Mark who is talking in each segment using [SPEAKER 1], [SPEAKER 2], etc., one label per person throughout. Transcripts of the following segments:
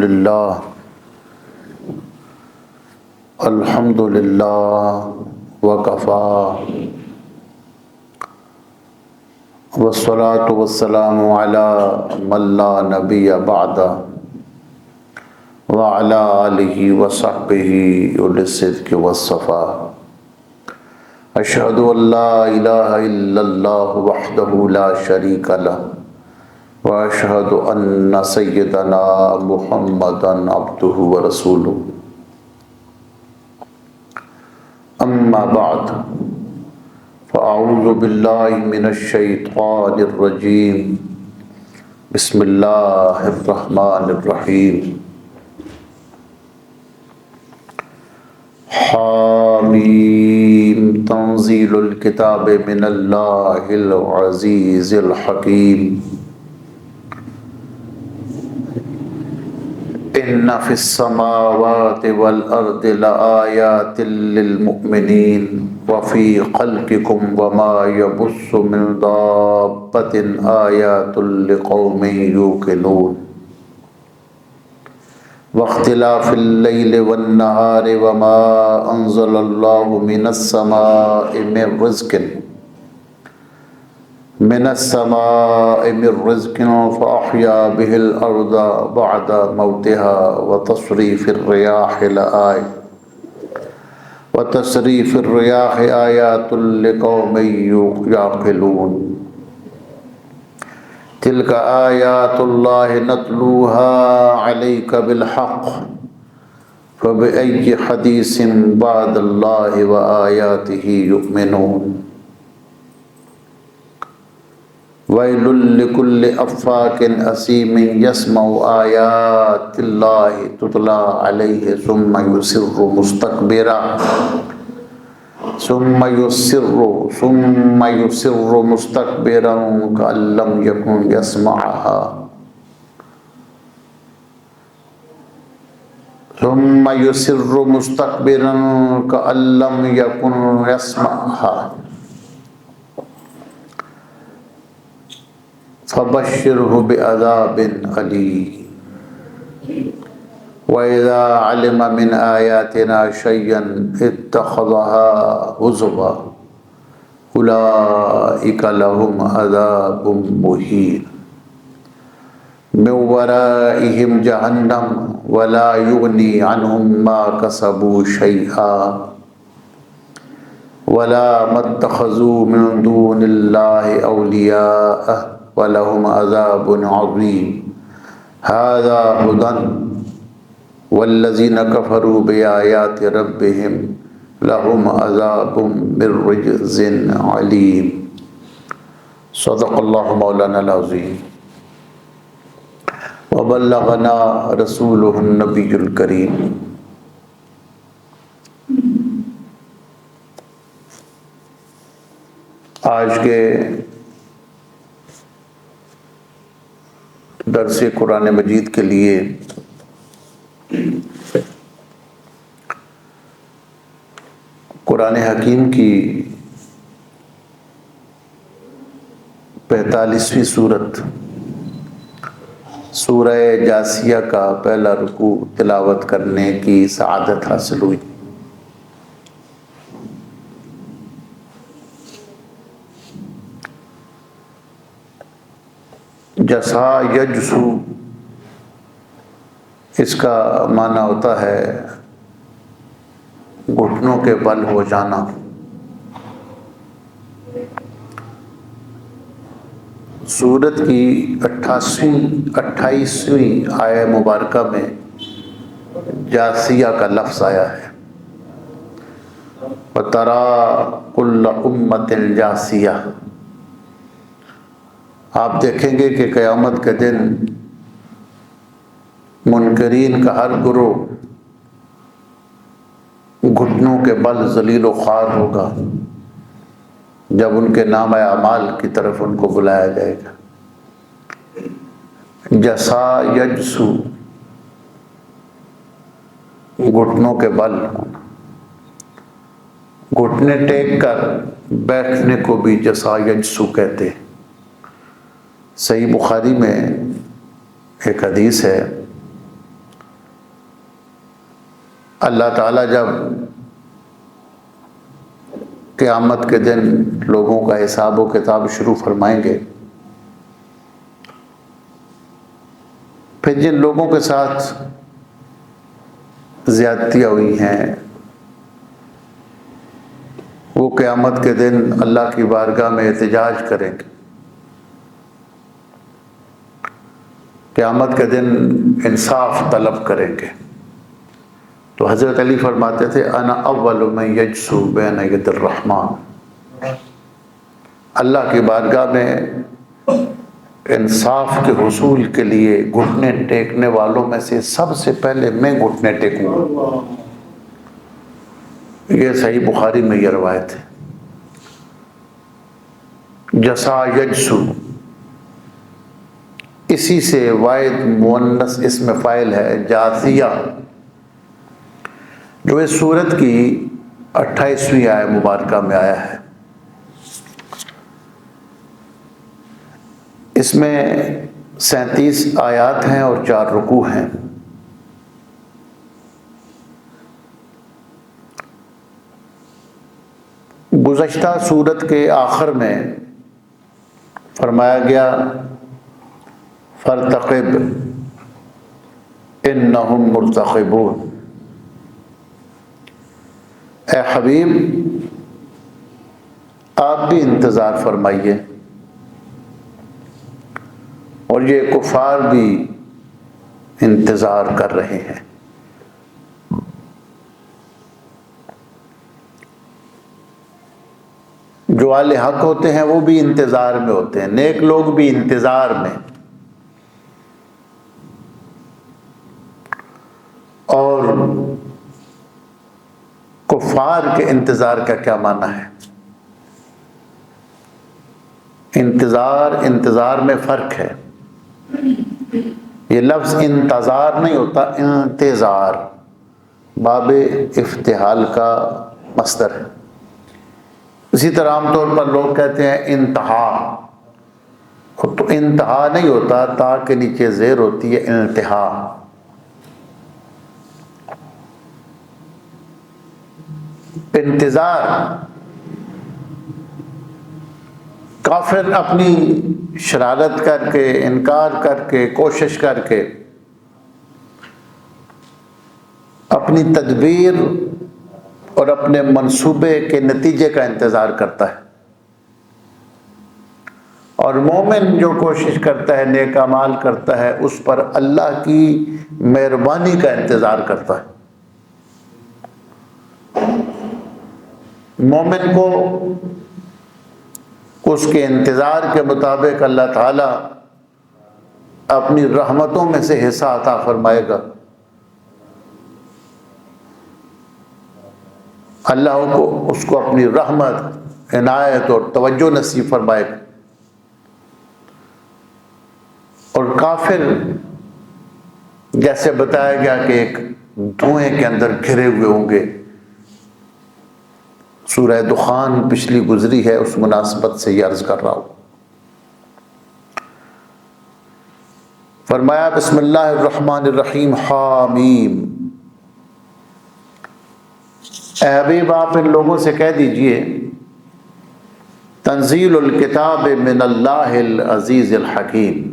[SPEAKER 1] للہ الحمد للہ وکفی والصلاة والسلام علی من لا نبی بعد وعلی آلہ وصحبہ اولی الصدق والصفا اشہد ان لا الہ الا اللہ وحدہ لا شریک لہ واشہد ان سیدنا محمدا عبدہ ورسولہ اما بعد فاعوذ باللہ من الشیطان الرجیم بسم اللہ الرحمن الرحیم حامیم تنزیل الکتاب من اللہ العزیز الحکیم ان فی السماوات والارض لآیات للمؤمنین وفی خلقکم وما یبث من دابۃ آیات لقوم یوقنون واختلاف اللیل والنہار وما انزل اللہ من السماء من رزق فأحیا به الأرض بعد موتها وتصریف الرياح آیات لقوم یعقلون تلک آیات اللہ نتلوها علیک بالحق فبأي حدیث بعد اللہ وآیاتہ یؤمنون وَيْلٌ لِكُلِّ أَفَّاكٍ أَثِيمٍ يَسْمَعُ آيَاتِ اللَّهِ تُتْلَى عَلَيْهِ ثُمَّ يُصِرُّ مُسْتَكْبِرًا كَأَن لَّمْ يَكُن يَسْمَعُهَا فبشرہ بعذاب علیم وَإِذَا عَلِمَ مِنْ آيَاتِنَا شَيْئًا اتَّخَذَهَا هُزُوًا أُولَئِكَ لَهُمْ عَذَابٌ مُهِينٌ مِّن وَرَائِهِمْ جَهَنَّمُ وَلَا يُغْنِي عَنْهُم مَّا كَسَبُوا شَيْئًا وَلَا مَا اتَّخَذُوا مِن دُونِ اللَّهِ أَوْلِيَاءَ وَلَهُمْ عَذَابٌ عَظِيمٌ هَذَا هُدًى وَالَّذِينَ كَفَرُوا بِآيَاتِ رَبِّهِمْ لَهُمْ عَذَابٌ مِّن رِجْزٍ عَلِيمٌ صدق اللہ مولانا العظیم وبلغنا رسولہ النبی الکریم۔ آج کے درس قرآن مجید کے لیے قرآن حکیم کی 45ویں سورت سورہ جاثیہ کا پہلا رکوع تلاوت کرنے کی سعادت حاصل ہوئی۔ جسا یجسو اس کا معنی ہوتا ہے گھٹنوں کے بل ہو جانا۔ سورت کی 28ویں آیہ مبارکہ میں جاثیہ کا لفظ آیا ہے، وَتَرَى كُلَّ أُمَّةٍ جَاثِيَةٍ۔ آپ دیکھیں گے کہ قیامت کے دن منکرین کا ہر گروہ گھٹنوں کے بل ذلیل و خوار ہوگا جب ان کے نام اعمال کی طرف ان کو بلایا جائے گا۔ جسا یجسو گھٹنوں کے بل، گھٹنے ٹیک کر بیٹھنے کو بھی جسا یجسو کہتے ہیں۔ صحیح بخاری میں ایک حدیث ہے اللہ تعالیٰ جب قیامت کے دن لوگوں کا حساب و کتاب شروع فرمائیں گے، پھر جن لوگوں کے ساتھ زیادتیاں ہوئی ہیں وہ قیامت کے دن اللہ کی بارگاہ میں احتجاج کریں گے۔ قیامت کے دن انصاف طلب کریں گے۔ تو حضرت علی فرماتے تھے انا اول من یجسو بین ید الرحمن، اللہ کی بارگاہ میں انصاف کے حصول کے لیے گھٹنے ٹیکنے والوں میں سے سب سے پہلے میں گھٹنے ٹیکوں گا۔ یہ صحیح بخاری میں یہ روایت ہے۔ جسا یجسو، اسی سے واحد مؤنث اسم فاعل ہے جاثیہ، جو اس سورت کی 28ویں آیت مبارکہ میں آیا ہے۔ اس میں 37 آیات ہیں اور 4 رکوع ہیں۔ گزشتہ سورت کے آخر میں فرمایا گیا فارتقب انہم مرتقبون، اے حبیب آپ بھی انتظار فرمائیے اور یہ کفار بھی انتظار کر رہے ہیں۔ جو اہل حق ہوتے ہیں وہ بھی انتظار میں ہوتے ہیں، نیک لوگ بھی انتظار میں، اور کفار کے انتظار کا کیا معنی ہے؟ انتظار میں فرق ہے۔ یہ لفظ انتظار نہیں ہوتا، انتظار باب افتعال کا مصدر ہے۔ اسی طرح عام طور پر لوگ کہتے ہیں انتہا، تو انتہا نہیں ہوتا، تا کے نیچے زیر ہوتی ہے انتہا۔ انتظار، کافر اپنی شرارت کر کے، انکار کر کے، کوشش کر کے اپنی تدبیر اور اپنے منصوبے کے نتیجے کا انتظار کرتا ہے، اور مومن جو کوشش کرتا ہے، نیک اعمال کرتا ہے، اس پر اللہ کی مہربانی کا انتظار کرتا ہے۔ مومن کو اس کے انتظار کے مطابق اللہ تعالیٰ اپنی رحمتوں میں سے حصہ عطا فرمائے گا۔ اللہ کو اس کو اپنی رحمت، عنایت اور توجہ نصیب فرمائے گا۔ اور کافر جیسے بتایا گیا کہ ایک دھوئیں کے اندر گھرے ہوئے ہوں گے۔ سورہ دخان پچھلی گزری ہے، اس مناسبت سے یہ عرض کر رہا ہوں۔ فرمایا بسم اللہ الرحمن الرحیم حامیم، اے حبیب آپ ان لوگوں سے کہہ دیجئے تنزیل الکتاب من اللہ العزیز الحکیم،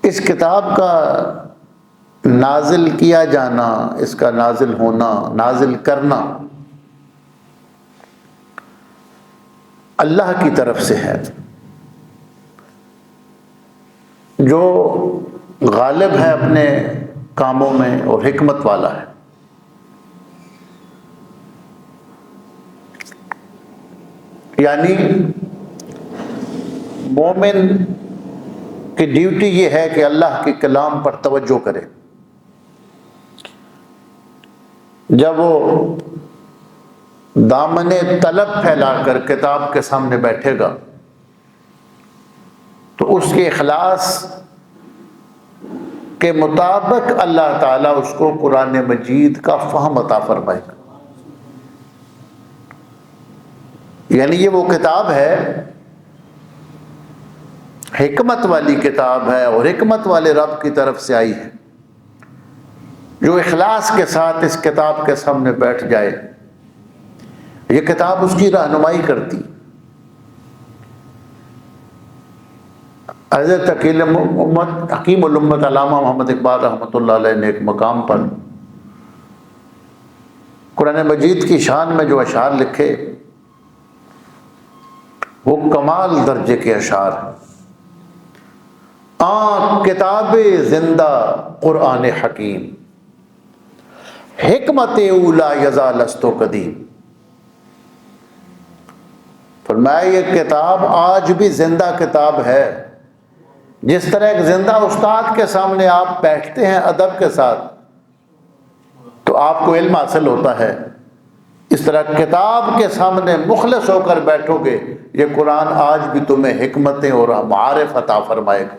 [SPEAKER 1] اس کتاب کا نازل کیا جانا، اس کا نازل ہونا، نازل کرنا اللہ کی طرف سے ہے، جو غالب ہے اپنے کاموں میں اور حکمت والا ہے۔ یعنی مومن کی ڈیوٹی یہ ہے کہ اللہ کے کلام پر توجہ کرے۔ جب وہ دامن طلب پھیلا کر کتاب کے سامنے بیٹھے گا تو اس کے اخلاص کے مطابق اللہ تعالیٰ اس کو قرآن مجید کا فہم عطا فرمائے گا۔ یعنی یہ وہ کتاب ہے، حکمت والی کتاب ہے، اور حکمت والے رب کی طرف سے آئی ہے۔ جو اخلاص کے ساتھ اس کتاب کے سامنے بیٹھ جائے، یہ کتاب اس کی رہنمائی کرتی۔ حضرت حکیم الامت علامہ محمد اقبال رحمۃ اللہ علیہ نے ایک مقام پر قرآن مجید کی شان میں جو اشعار لکھے وہ کمال درجے کے اشعار ہیں۔ آن کتاب زندہ قرآن حکیم، حکمت اولا یزالست و قدیم۔ فرمایا یہ کتاب آج بھی زندہ کتاب ہے۔ جس طرح ایک زندہ استاد کے سامنے آپ بیٹھتے ہیں ادب کے ساتھ تو آپ کو علم حاصل ہوتا ہے، اس طرح کتاب کے سامنے مخلص ہو کر بیٹھو گے، یہ قرآن آج بھی تمہیں حکمتیں اور معارف عطا فرمائے گا۔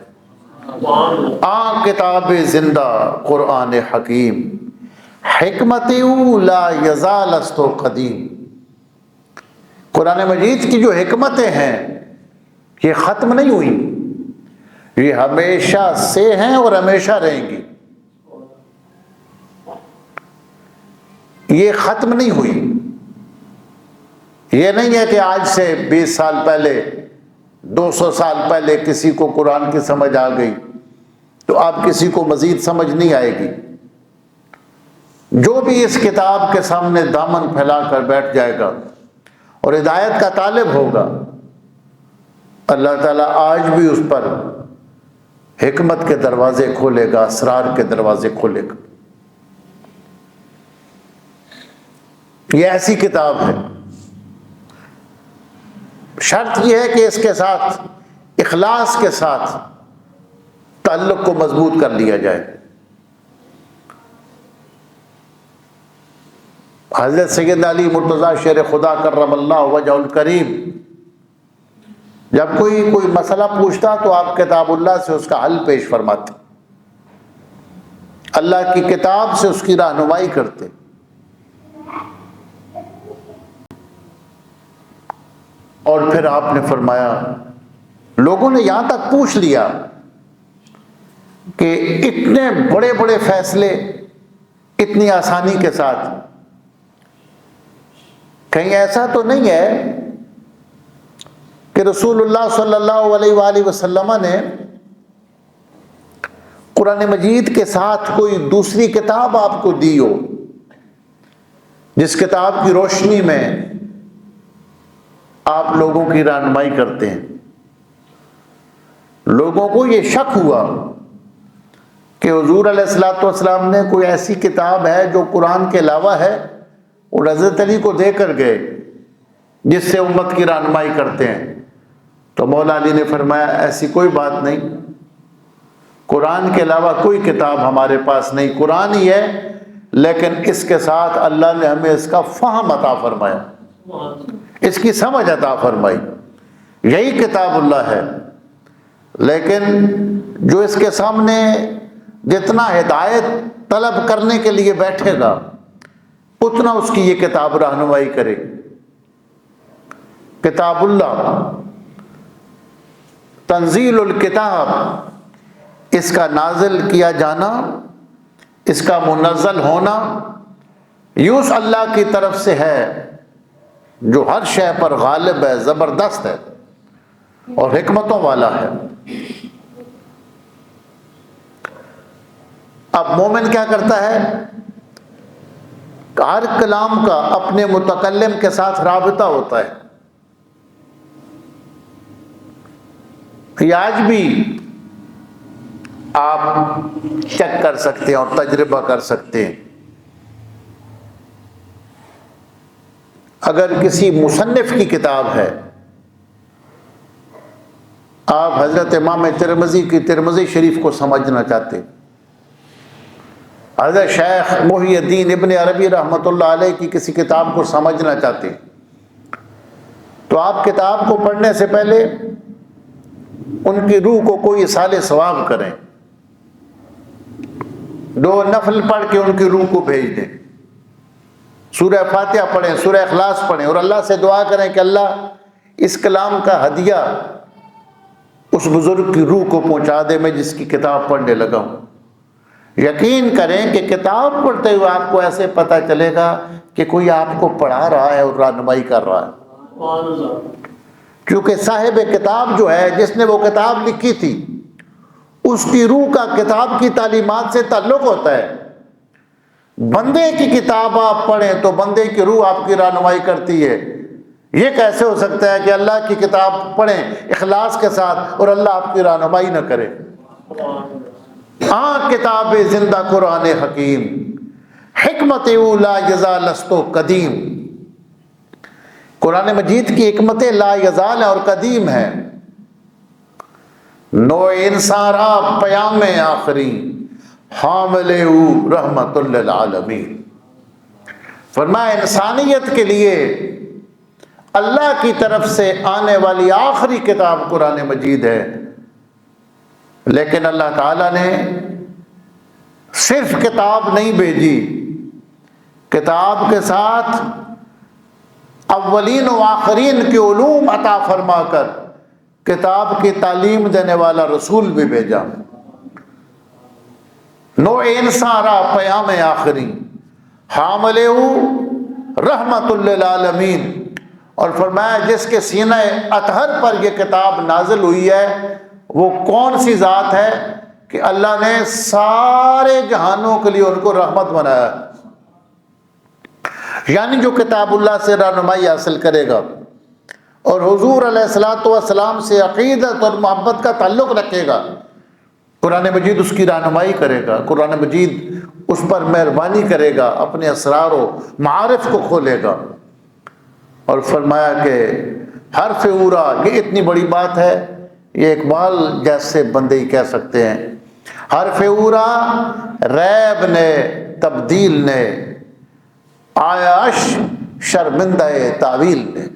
[SPEAKER 1] آن کتاب زندہ قرآن حکیم، حکمت لا یزالست و قدیم۔ قرآن مجید کی جو حکمتیں ہیں یہ ختم نہیں ہوئی، یہ ہمیشہ سے ہیں اور ہمیشہ رہیں گی، یہ ختم نہیں ہوئی۔ یہ نہیں ہے کہ آج سے 20 سال پہلے 200 سال پہلے کسی کو قرآن کی سمجھ آ گئی تو اب کسی کو مزید سمجھ نہیں آئے گی۔ جو بھی اس کتاب کے سامنے دامن پھیلا کر بیٹھ جائے گا اور ہدایت کا طالب ہوگا، اللہ تعالیٰ آج بھی اس پر حکمت کے دروازے کھولے گا، اسرار کے دروازے کھولے گا۔ یہ ایسی کتاب ہے، شرط یہ ہے کہ اس کے ساتھ اخلاص کے ساتھ تعلق کو مضبوط کر لیا جائے۔ حضرت سید علی مرتضیٰ شیر خدا کرم اللہ وجہ الکریم جب کوئی مسئلہ پوچھتا تو آپ کتاب اللہ سے اس کا حل پیش فرماتے، اللہ کی کتاب سے اس کی رہنمائی کرتے۔ اور پھر آپ نے فرمایا، لوگوں نے یہاں تک پوچھ لیا کہ اتنے بڑے بڑے فیصلے اتنی آسانی کے ساتھ، کہیں ایسا تو نہیں ہے کہ رسول اللہ صلی اللہ علیہ وآلہ وسلم نے قرآن مجید کے ساتھ کوئی دوسری کتاب آپ کو دی ہو جس کتاب کی روشنی میں آپ لوگوں کی رہنمائی کرتے ہیں؟ لوگوں کو یہ شک ہوا کہ حضور علیہ الصلوۃ والسلام نے کوئی ایسی کتاب ہے جو قرآن کے علاوہ ہے، اور حضرت علی کو دے کر گئے جس سے امت کی رہنمائی کرتے ہیں۔ تو مولا علی نے فرمایا ایسی کوئی بات نہیں، قرآن کے علاوہ کوئی کتاب ہمارے پاس نہیں، قرآن ہی ہے، لیکن اس کے ساتھ اللہ نے ہمیں اس کا فہم عطا فرمایا، اس کی سمجھ عطا فرمائی، یہی کتاب اللہ ہے۔ لیکن جو اس کے سامنے جتنا ہدایت طلب کرنے کے لیے بیٹھے گا اتنا اس کی یہ کتاب رہنمائی کرے۔ کتاب اللہ، تنزیل الکتاب، اس کا نازل کیا جانا، اس کا منزل ہونا یوں اللہ کی طرف سے ہے جو ہر شے پر غالب ہے، زبردست ہے اور حکمتوں والا ہے۔ اب مومن کیا کرتا ہے؟ ہر کلام کا اپنے متکلم کے ساتھ رابطہ ہوتا ہے۔ یہ آج بھی آپ چیک کر سکتے ہیں اور تجربہ کر سکتے ہیں۔ اگر کسی مصنف کی کتاب ہے، آپ حضرت امام ترمذی کی ترمذی شریف کو سمجھنا چاہتے، حضرت شیخ محی الدین ابن عربی رحمۃ اللہ علیہ کی کسی کتاب کو سمجھنا چاہتے، تو آپ کتاب کو پڑھنے سے پہلے ان کی روح کو کوئی اصال ثواب کریں، 2 نفل پڑھ کے ان کی روح کو بھیج دیں، سورہ فاتحہ پڑھیں، سورہ اخلاص پڑھیں، اور اللہ سے دعا کریں کہ اللہ اس کلام کا ہدیہ اس بزرگ کی روح کو پہنچا دے میں جس کی کتاب پڑھنے لگا ہوں۔ یقین کریں کہ کتاب پڑھتے ہوئے آپ کو ایسے پتہ چلے گا کہ کوئی آپ کو پڑھا رہا ہے اور رہنمائی کر رہا ہے، کیونکہ صاحب کتاب جو ہے، جس نے وہ کتاب لکھی تھی، اس کی روح کا کتاب کی تعلیمات سے تعلق ہوتا ہے۔ بندے کی کتاب آپ پڑھیں تو بندے کی روح آپ کی رہنمائی کرتی ہے۔ یہ کیسے ہو سکتا ہے کہ اللہ کی کتاب پڑھیں اخلاص کے ساتھ اور اللہ آپ کی رہنمائی نہ کرے؟ ہاں، کتاب زندہ قرآن حکیم، حکمت لا یزال است قدیم۔ قرآن مجید کی حکمت لا یزال اور قدیم ہے۔ نو انسان را پیام آخری، حامل رحمت للعالمین۔ فرمایا انسانیت کے لیے اللہ کی طرف سے آنے والی آخری کتاب قرآن مجید ہے، لیکن اللہ تعالیٰ نے صرف کتاب نہیں بھیجی، کتاب کے ساتھ اولین و آخرین کے علوم عطا فرما کر کتاب کی تعلیم دینے والا رسول بھی بھیجا۔ نو انسان را پیام آخری، حامل رحمت للعالمین۔ اور فرمایا جس کے سینہ اطہر پر یہ کتاب نازل ہوئی ہے، وہ کون سی ذات ہے کہ اللہ نے سارے جہانوں کے لیے ان کو رحمت بنایا۔ یعنی جو کتاب اللہ سے رہنمائی حاصل کرے گا اور حضور علیہ الصلوۃ والسلام سے عقیدت اور محبت کا تعلق رکھے گا، قرآن مجید اس کی رہنمائی کرے گا، قرآن مجید اس پر مہربانی کرے گا، اپنے اسرار و معارف کو کھولے گا۔ اور فرمایا کہ حرف اورا، یہ اتنی بڑی بات ہے، یہ اقبال جیسے بندے ہی کہہ سکتے ہیں۔ حرف اورا ریب نے تبدیل نے، آیاش شرمندہ تعویل نے۔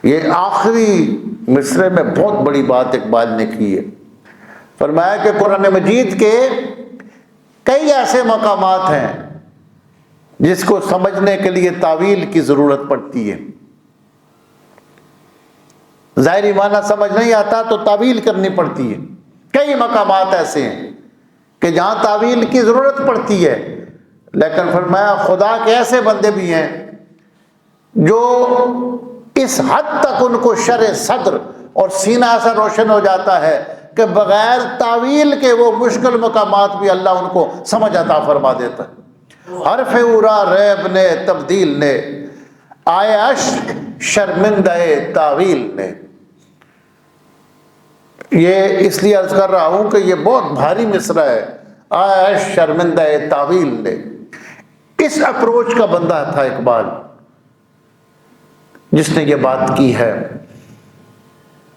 [SPEAKER 1] یہ آخری مصرے میں بہت بڑی بات اقبال نے کی ہے۔ فرمایا کہ قرآن مجید کے کئی ایسے مقامات ہیں جس کو سمجھنے کے لیے تعویل کی ضرورت پڑتی ہے۔ ظاہری معنی سمجھ نہیں آتا تو تعویل کرنی پڑتی ہے۔ کئی مقامات ایسے ہیں کہ جہاں تعویل کی ضرورت پڑتی ہے، لیکن فرمایا خدا کے ایسے بندے بھی ہیں جو اس حد تک ان کو شرح صدر اور سینہ ایسا روشن ہو جاتا ہے کہ بغیر تعویل کے وہ مشکل مقامات بھی اللہ ان کو سمجھ عطا فرما دیتا ہے۔ حرف اورا ریب نے تبدیل نے، آیش شرمندہ تعویل نے۔ یہ اس لیے عرض کر رہا ہوں کہ یہ بہت بھاری مصرع ہے، آیش شرمندہ تعویل نے۔ اس اپروچ کا بندہ تھا اقبال جس نے یہ بات کی ہے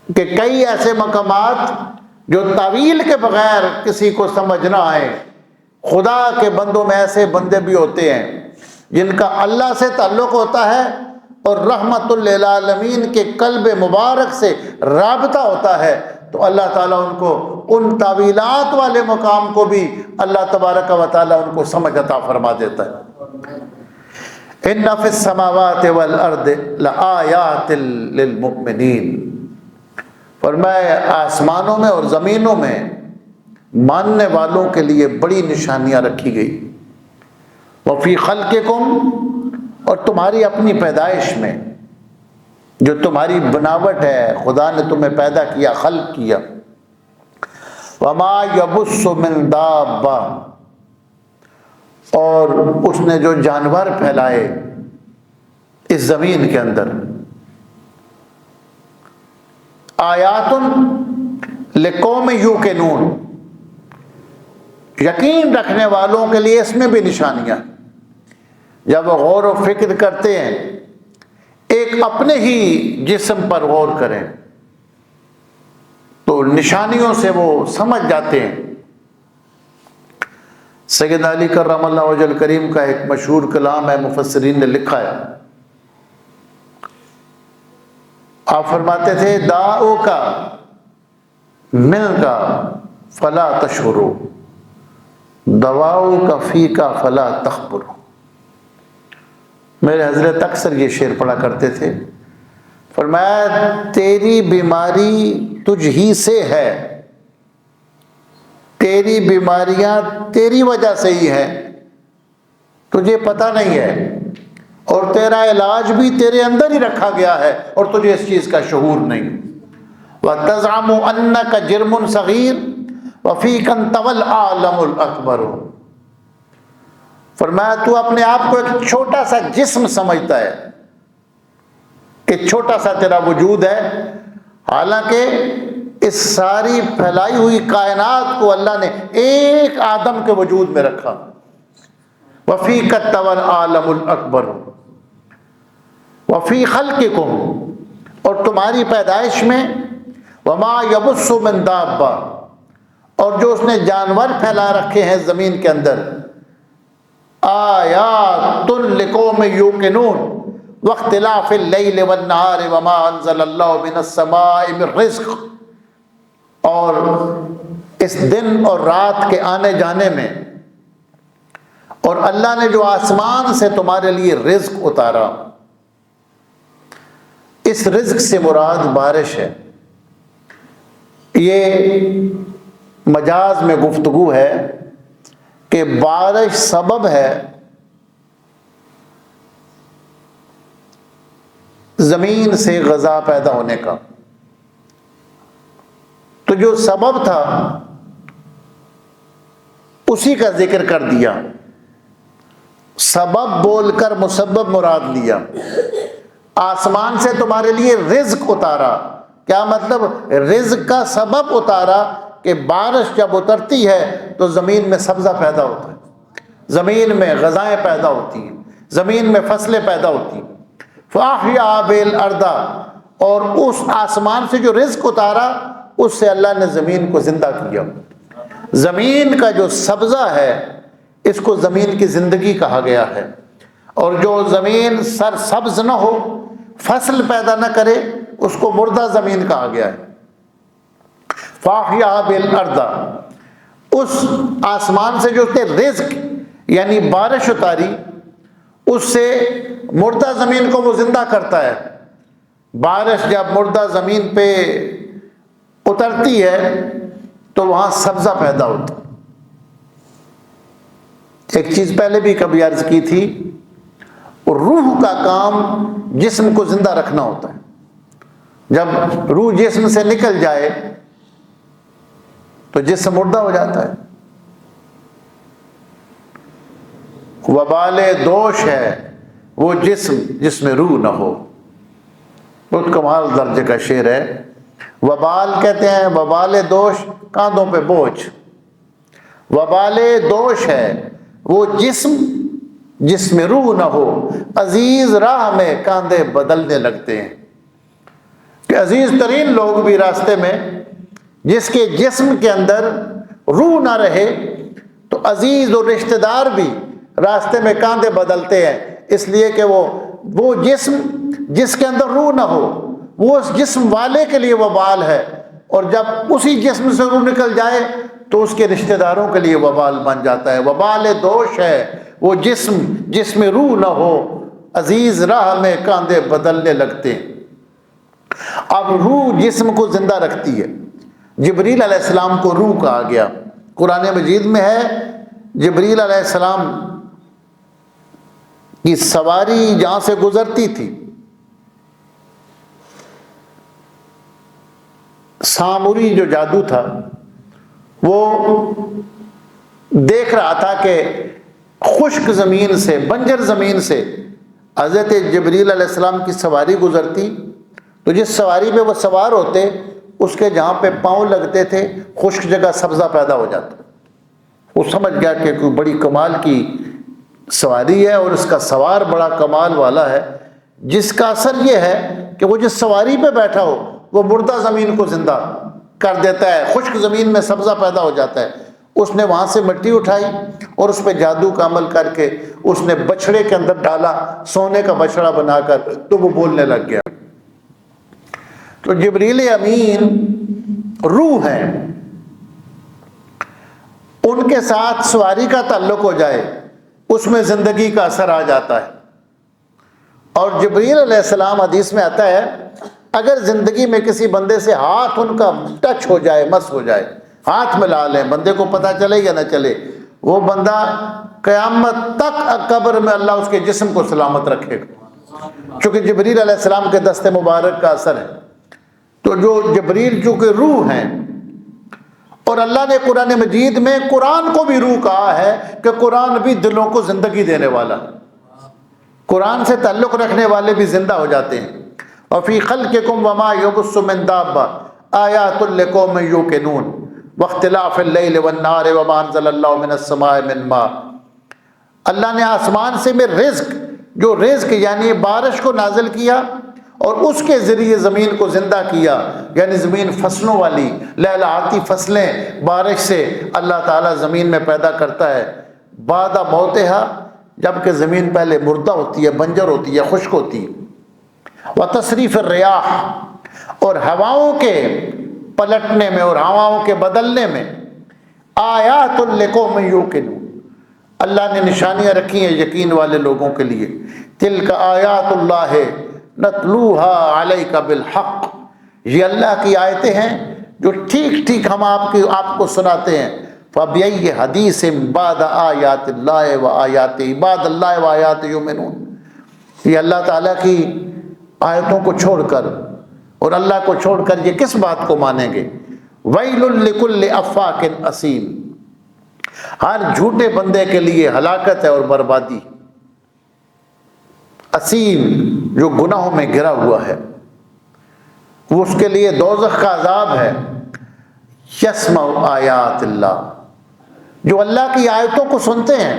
[SPEAKER 1] کہ کئی ایسے مقامات جو تعویل کے بغیر کسی کو سمجھ نہ آئے۔ خدا کے بندوں میں ایسے بندے بھی ہوتے ہیں جن کا اللہ سے تعلق ہوتا ہے اور رحمت للعالمین کے قلب مبارک سے رابطہ ہوتا ہے، تو اللہ تعالیٰ ان کو ان تعویلات والے مقام کو بھی اللہ تبارک و تعالیٰ ان کو سمجھ عطا فرما دیتا ہے۔ ان فی السماوات والارض لآیات للمؤمنین۔ فرمایا آسمانوں میں اور زمینوں میں ماننے والوں کے لیے بڑی نشانیاں رکھی گئی۔ وفی خلقکم، اور تمہاری اپنی پیدائش میں، جو تمہاری بناوٹ ہے، خدا نے تمہیں پیدا کیا، خلق کیا۔ وما یبث من دابہ، اور اس نے جو جانور پھیلائے اس زمین کے اندر۔ آیات لقوم یوقنون، یقین رکھنے والوں کے لیے اس میں بھی نشانیاں۔ جب وہ غور و فکر کرتے ہیں، ایک اپنے ہی جسم پر غور کریں تو نشانیوں سے وہ سمجھ جاتے ہیں۔ سید علی کرم اللہ وجہ الکریم کا ایک مشہور کلام ہے، مفسرین نے لکھا ہے۔ آپ فرماتے تھے داؤ کا مل کا فلا تشعرو، دواؤ کا فی کا فلا تخبرو۔ میرے حضرت اکثر یہ شعر پڑھا کرتے تھے۔ فرمایا تیری بیماری تجھ ہی سے ہے، تیری بیماریاں تیری وجہ سے ہی ہیں، تجھے پتہ نہیں ہے، اور تیرا علاج بھی تیرے اندر ہی رکھا گیا ہے اور تجھے اس چیز کا شعور نہیں۔ وَتَزْعَمُ أَنَّكَ جِرْمٌ صَغِيرٌ وَفِيكَ انْطَوَى الْعَالَمُ الْأَكْبَرُ۔ فرمایا تو اپنے آپ کو ایک چھوٹا سا جسم سمجھتا ہے کہ چھوٹا سا تیرا وجود ہے، حالانکہ اس ساری پھیلائی ہوئی کائنات کو اللہ نے ایک آدم کے وجود میں رکھا۔ وَفِيكَ انْطَوَى الْعَالَمُ الْأَكْبَرُ وَفِي خَلْقِكُمْ، اور تمہاری پیدائش میں، وَمَا يَبُثُّ مِن دَابَّةٍ، اور جو اس نے جانور پھیلا رکھے ہیں زمین کے اندر، آیات لقوم یوقنون واختلاف اللیل والنہار وما انزل اللہ من السماء من رزق، اور اس دن اور رات کے آنے جانے میں، اور اللہ نے جو آسمان سے تمہارے لیے رزق اتارا۔ اس رزق سے مراد بارش ہے۔ یہ مجاز میں گفتگو ہے کہ بارش سبب ہے زمین سے غذا پیدا ہونے کا، تو جو سبب تھا اسی کا ذکر کر دیا، سبب بول کر مسبب مراد لیا۔ آسمان سے تمہارے لیے رزق اتارا، کیا مطلب؟ رزق کا سبب اتارا کہ بارش جب اترتی ہے تو زمین میں سبزہ پیدا ہوتا ہے، زمین میں غذائیں پیدا ہوتی ہیں، زمین میں فصلیں پیدا ہوتی ہیں۔ فَأَحْيَا بِهِ الْأَرْضَ، اور اس آسمان سے جو رزق اتارا اس سے اللہ نے زمین کو زندہ کیا۔ زمین کا جو سبزہ ہے اس کو زمین کی زندگی کہا گیا ہے، اور جو زمین سر سبز نہ ہو، فصل پیدا نہ کرے، اس کو مردہ زمین کہا گیا ہے۔ فَأَحْيَا بِهِ الْأَرْضَ، اس آسمان سے جو اس نے رزق یعنی بارش اتاری، اس سے مردہ زمین کو وہ زندہ کرتا ہے۔ بارش جب مردہ زمین پہ اترتی ہے تو وہاں سبزہ پیدا ہوتا ہے۔ ایک چیز پہلے بھی کبھی عرض کی تھی، روح کا کام جسم کو زندہ رکھنا ہوتا ہے۔ جب روح جسم سے نکل جائے تو جسم مردہ ہو جاتا ہے۔ وبال دوش ہے وہ جسم جس میں روح نہ ہو۔ بہت کمال درجے کا شعر ہے۔ وبال کہتے ہیں، وبال دوش کاندھوں پہ بوجھ، وبال دوش ہے وہ جسم جس میں روح نہ ہو، عزیز راہ میں کاندھے بدلنے لگتے ہیں۔ کہ عزیز ترین لوگ بھی راستے میں، جس کے جسم کے اندر روح نہ رہے تو عزیز اور رشتہ دار بھی راستے میں کاندھے بدلتے ہیں، اس لیے کہ وہ جسم جس کے اندر روح نہ ہو وہ اس جسم والے کے لیے وبال ہے، اور جب اسی جسم سے روح نکل جائے تو اس کے رشتہ داروں کے لیے وبال بن جاتا ہے۔ وبال دوش ہے وہ جسم جس میں روح نہ ہو، عزیز راہ میں کاندھے بدلنے لگتے ہیں۔ اب روح جسم کو زندہ رکھتی ہے۔ جبریل علیہ السلام کو روح کہا گیا۔ قرآن مجید میں ہے جبریل علیہ السلام کی سواری جہاں سے گزرتی تھی، ساموری جو جادو تھا وہ دیکھ رہا تھا کہ خشک زمین سے، بنجر زمین سے حضرت جبریل علیہ السلام کی سواری گزرتی، تو جس سواری پہ وہ سوار ہوتے اس کے جہاں پہ پاؤں لگتے تھے خشک جگہ سبزہ پیدا ہو جاتا۔ وہ سمجھ گیا کہ کوئی بڑی کمال کی سواری ہے اور اس کا سوار بڑا کمال والا ہے، جس کا اثر یہ ہے کہ وہ جس سواری پہ بیٹھا ہو وہ مردہ زمین کو زندہ کر دیتا ہے، خشک زمین میں سبزہ پیدا ہو جاتا ہے۔ اس نے وہاں سے مٹی اٹھائی اور اس پہ جادو کا عمل کر کے اس نے بچڑے کے اندر ڈالا، سونے کا بچڑا بنا کر، تو وہ بولنے لگ گیا۔ تو جبریل امین روح ہے، ان کے ساتھ سواری کا تعلق ہو جائے اس میں زندگی کا اثر آ جاتا ہے۔ اور جبریل علیہ السلام، حدیث میں آتا ہے، اگر زندگی میں کسی بندے سے ہاتھ ان کا ٹچ ہو جائے، مس ہو جائے، ہاتھ میں لا لیں، بندے کو پتہ چلے یا نہ چلے، وہ بندہ قیامت تک قبر میں اللہ اس کے جسم کو سلامت رکھے گا، چونکہ جبریل علیہ السلام کے دست مبارک کا اثر ہے۔ تو جو جبریل چونکہ روح ہیں، اور اللہ نے قرآن مجید میں قرآن کو بھی روح کہا ہے کہ قرآن بھی دلوں کو زندگی دینے والا، قرآن سے تعلق رکھنے والے بھی زندہ ہو جاتے ہیں۔ وَفِي خَلْقِكُمْ وَمَا يَبُثُّ مِن دَابَّةٍ آيَاتٌ لِقَوْمٍ يُوقِنُونَ وَاخْتِلَافِ اللَّيْلِ وَالنَّهَارِ وَمَا أَنزَلَ اللَّهُ مِنَ السَّمَاءِ مِن مَاءٍ، اللہ نے آسمان سے میں رزق، جو رزق یعنی بارش کو نازل کیا اور اس کے ذریعے زمین کو زندہ کیا، یعنی زمین فصلوں والی لہلہاتی فصلیں بارش سے اللہ تعالیٰ زمین میں پیدا کرتا ہے، بعد موتہا، جبکہ زمین پہلے مردہ ہوتی ہے، بنجر ہوتی ہے، خشک ہوتی ہے۔ وتصریف الریاح، اور ہواؤں کے پلٹنے میں اور ہواؤں کے بدلنے میں، آیات لقوم یوقنون، اللہ نے نشانیاں رکھی ہیں یقین والے لوگوں کے لیے۔ تلک آیات اللہ نتلوها علیک بالحق، یہ اللہ کی آیتیں ہیں جو ٹھیک ٹھیک ہم آپ کو سناتے ہیں۔ فبأي حدیث بعد آیات اللہ و آیات عباد اللہ و آیات یؤمنون، یہ اللہ تعالیٰ کی آیتوں کو چھوڑ کر اور اللہ کو چھوڑ کر یہ کس بات کو مانیں گے؟ ویل لکل افاک اثیم، ہر جھوٹے بندے کے لیے ہلاکت ہے اور بربادی۔ اثیم، جو گناہوں میں گرا ہوا ہے، وہ اس کے لیے دوزخ کا عذاب ہے۔ یسمع آیات اللہ، جو اللہ کی آیتوں کو سنتے ہیں،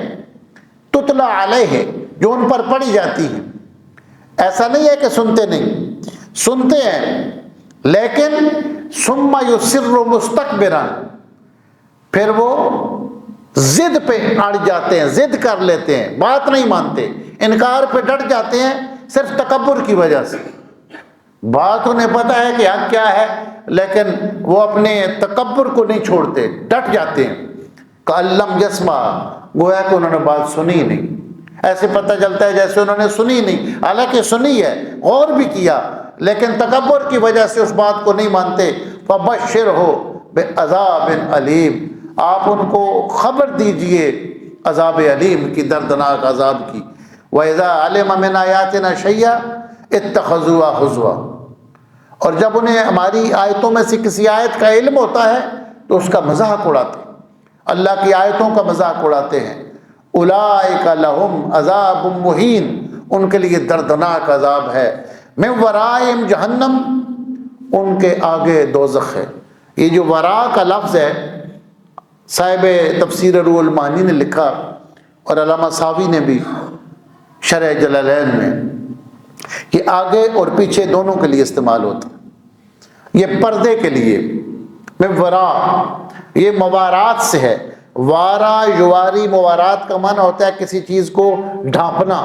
[SPEAKER 1] تتلا علیہ، جو ان پر پڑھی جاتی ہیں۔ ایسا نہیں ہے کہ سنتے نہیں، سنتے ہیں، لیکن ثم یصر مستکبرا، پھر وہ ضد پہ اڑ جاتے ہیں، ضد کر لیتے ہیں، بات نہیں مانتے، انکار پہ ڈٹ جاتے ہیں صرف تکبر کی وجہ سے۔ بات انہیں پتہ ہے کہ حق کیا ہے، لیکن وہ اپنے تکبر کو نہیں چھوڑتے، ڈٹ جاتے ہیں۔ کأن لم یسمع، گویا کہ انہوں نے بات سنی نہیں، ایسے پتہ چلتا ہے جیسے انہوں نے سنی نہیں، حالانکہ سنی ہے، غور بھی کیا، لیکن تکبر کی وجہ سے اس بات کو نہیں مانتے۔ فبشرہ بعذاب علیم، آپ ان کو خبر دیجئے عذاب علیم کی، دردناک عذاب کی۔ وَإِذَا عَلِمَ مِنْ آيَاتِنَا شَيْئًا اتَّخَذُوهَا هُزُوًا، اور جب انہیں ہماری آیتوں میں سے کسی آیت کا علم ہوتا ہے تو اس کا مذاق اڑاتے ہیں، اللہ کی آیتوں کا مذاق اڑاتے ہیں۔ اولئک لہم عذاب مہین، ان کے لیے دردناک عذاب ہے۔ من ورائہم جہنم، ان کے آگے دوزخ ہے۔ یہ جو ورا کا لفظ ہے، صاحب تفسیر روح المعانی نے لکھا اور علامہ ساوی نے بھی شرح جلالین میں، یہ آگے اور پیچھے دونوں کے لیے استعمال ہوتا ہے۔ یہ پردے کے لیے، من ورا، یہ موارات سے ہے۔ وارا یواری، موارات کا معنی ہوتا ہے کسی چیز کو ڈھانپنا،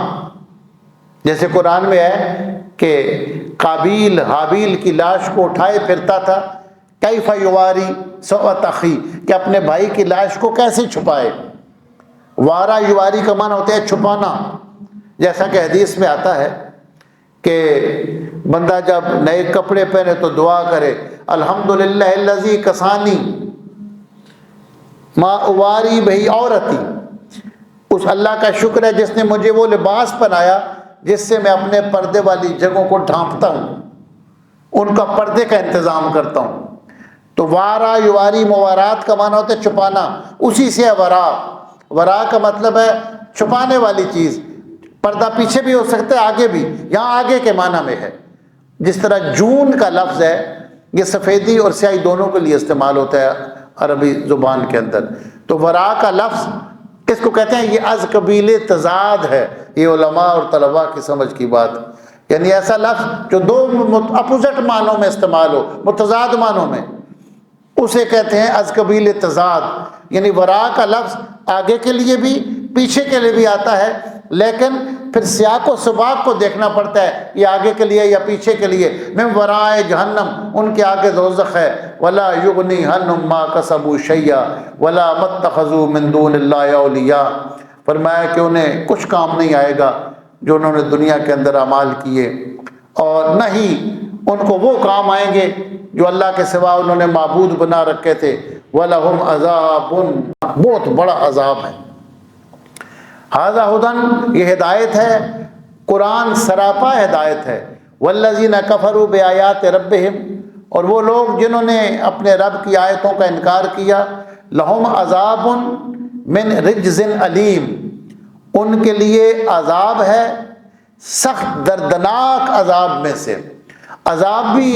[SPEAKER 1] جیسے قرآن میں ہے کہ قابیل حابیل کی لاش کو اٹھائے پھرتا تھا، کیف یواری سوءۃ اخی، کہ اپنے بھائی کی لاش کو کیسے چھپائے۔ وارا یواری کا معنی ہوتا ہے چھپانا، جیسا کہ حدیث میں آتا ہے کہ بندہ جب نئے کپڑے پہنے تو دعا کرے، الحمدللہ الذی کسانی ما اواری بہی عورتی، اس اللہ کا شکر ہے جس نے مجھے وہ لباس پہنایا جس سے میں اپنے پردے والی جگہوں کو ڈھانپتا ہوں، ان کا پردے کا انتظام کرتا ہوں۔ تو وارا یواری موارات کا معنی ہوتا ہے چھپانا، اسی سے ہے ورا۔ ورا کا مطلب ہے چھپانے والی چیز، پردہ پیچھے بھی ہو سکتا ہے، آگے بھی، یہاں آگے کے معنی میں ہے۔ جس طرح جون کا لفظ ہے، یہ سفیدی اور سیاہی دونوں کے لیے استعمال ہوتا ہے عربی زبان کے اندر۔ تو ورا کا لفظ کس کو کہتے ہیں؟ یہ از قبیل تضاد ہے، یہ علماء اور طلباء کی سمجھ کی بات، یعنی ایسا لفظ جو دو اپوزٹ معنوں میں استعمال ہو، متضاد معنوں میں، اسے کہتے ہیں از قبیل تضاد۔ یعنی ورا کا لفظ آگے کے لیے بھی پیچھے کے لیے بھی آتا ہے، لیکن پھر سیاق و سباق کو دیکھنا پڑتا ہے، یہ آگے کے لیے یا پیچھے کے لیے۔ من ورائے جہنم، ان کے آگے دوزخ ہے۔ ولا یغنی عنہم ما کسبوا شیئا ولا متخذوا من دون اللہ اولیاء، فرمایا کہ انہیں کچھ کام نہیں آئے گا جو انہوں نے دنیا کے اندر اعمال کیے، اور نہ ہی ان کو وہ کام آئیں گے جو اللہ کے سوا انہوں نے معبود بنا رکھے تھے۔ وَلَهُمْ عَذَابٌ، بہت بڑا عذاب ہے۔ ھذا ھدن، یہ ہدایت ہے، قرآن سراپا ہدایت ہے۔ والذین کفروا بآیات ربہم، اور وہ لوگ جنہوں نے اپنے رب کی آیتوں کا انکار کیا، لہم عذاب من رجز علیم، ان کے لیے عذاب ہے سخت دردناک عذاب میں سے۔ عذاب بھی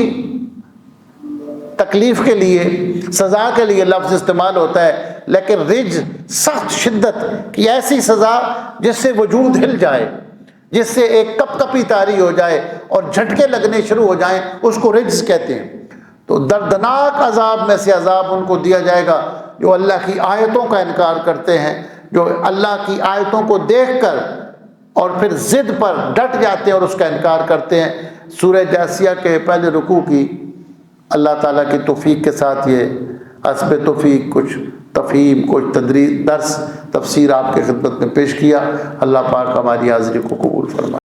[SPEAKER 1] تکلیف کے لیے، سزا کے لیے لفظ استعمال ہوتا ہے، لیکن رجز سخت شدت کی ایسی سزا جس سے وجود ہل جائے، جس سے ایک کپ کپی طاری ہو جائے اور جھٹکے لگنے شروع ہو جائیں، اس کو رجز کہتے ہیں۔ تو دردناک عذاب میں سے عذاب ان کو دیا جائے گا جو اللہ کی آیتوں کا انکار کرتے ہیں، جو اللہ کی آیتوں کو دیکھ کر اور پھر ضد پر ڈٹ جاتے ہیں اور اس کا انکار کرتے ہیں۔ سورہ جاثیہ کے پہلے رکوع کی اللہ تعالیٰ کی توفیق کے ساتھ یہ حسب توفیق کچھ تفہیم، کچھ تدریس، درس، تفسیر آپ کی خدمت میں پیش کیا۔ اللہ پاک ہماری حاضری کو قبول فرمائے۔